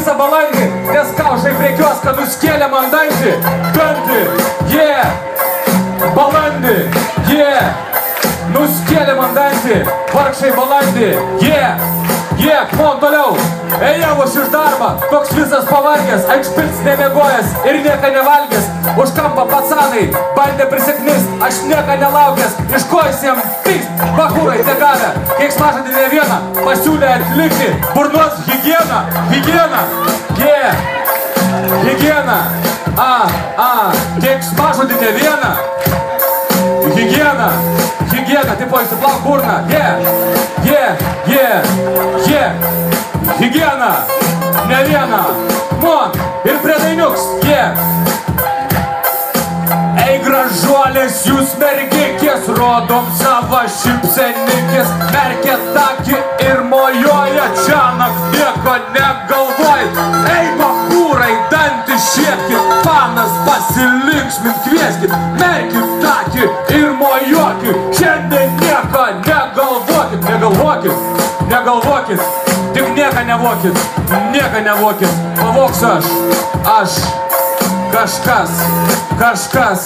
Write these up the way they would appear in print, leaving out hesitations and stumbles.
visą balandį, nes kaušai prie kiosko nuskėlė man dantį. Dantį, balandį, nuskėlė man dantį, vargšai balandį, man toliau. Ėjavus iš darbą, toks visas pavargęs, ant špils nemiegojęs ir nieka nevalgęs. Už kampą pacanai bandė prisiknist, aš nieka nelaukęs, iš ko jis jam pyst. Bachūrai tegavę, keiksmažodį ne vieną, pasiūlė atlikti burnos higieną. Higiena, keiksmažodį ne vieną. Higiena, tipo įsiplauk burną. Higiena, ne vieną. Mon, ir prie dainiuks. Ei gražuolės, jūs mergikės, rodom savo šipsenikės. Merkėt akį ir mojuoja, čia nieko negalvojat. Ei bachūrai, dantį šiekit, panas pasilinksmint kvieskit. Merkit akį ir mojuokit, šiandien nieko negalvokit. Tik nieko nevokit, pavoksiu aš, kažkas.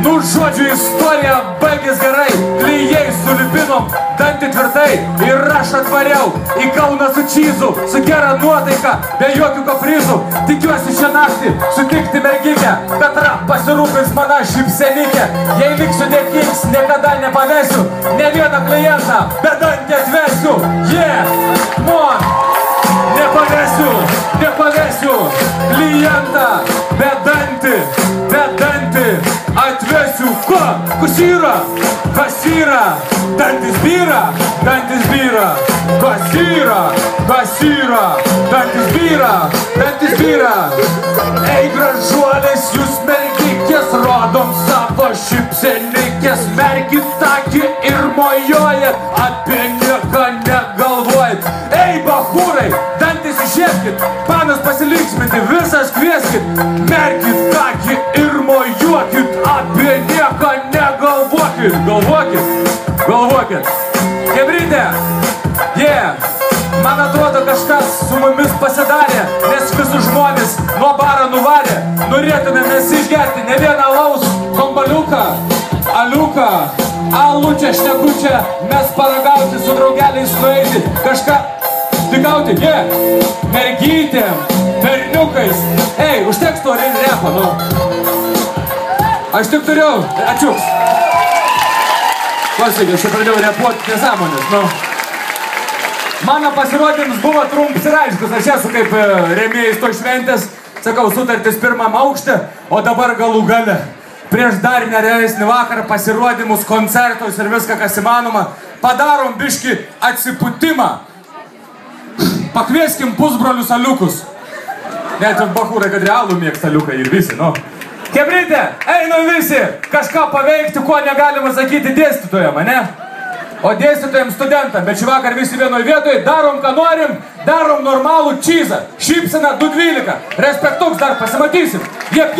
Nu, žodžiu, istorija baigės gerai, klijai sulipinom, dantį tvirtai ir aš atvariau į Kauną su čyzu, su gera nuotaika, be jokių kaprizų. Tikiuosi šią naktį sutikti mergikę, Petra pasirūpins mano šipsenikė. Jei liksiu dėkings, niekada nepavesiu, ne vieną klientą, be dantį atvesiu. Mon, nepavesiu, klientą, be dantį atvesiu. Ko? Kas yra? Dantis byra. Dantis byra. Ei gražuolės, jūs mergikės, rodom savo šipsenikės. Merkit akį ir mojojat, apie nieką negalvojat. Ei bachūrai, dantis išėskit, panas pasilinksminti, visas kvieskit. Merkit akį ir mojuokit, apie nieką negalvokit. Galvokit. Chebrytė, man atrodo kažkas su mumis pasidarė, nes visus žmonės nuo baro nuvarė. Norėtume mes išgerti ne vieną alaus kombaliuką, aliuką, alučią, šnekučią, mes paragauti su draugeliais nueiti, kažką stikauti, mergytėm, berniukais. Ei, užteks to repo, nu. Aš tik turėjau, ačiūks. Klausykit, aš pradėjau repuoti nesąmonės, nu. Mano pasirodymus buvo trumps ir aiškus, aš esu kaip rėmėjais to šventės, sakau, sutartis pirmam aukšte, o dabar galų gale. Prieš dar nerealesnį vakarą pasirodymus, koncertus ir viską, kas įmanoma, padarom biškį atsipūtimą. Pakvieskim pusbrolius aliukus. Net ir bachūrai, kad realų mėgsta aliukai ir visi, nu. Chebrytė, einam visi kažką paveikti, ko negalima sakyti dėstytojam, ne? O dėstytojam studentam, bet šį vakar visi vienoj vietoj, darom ką norim, darom normalų čyzą, šypseną 212, respektuks dar pasimatysim, jep.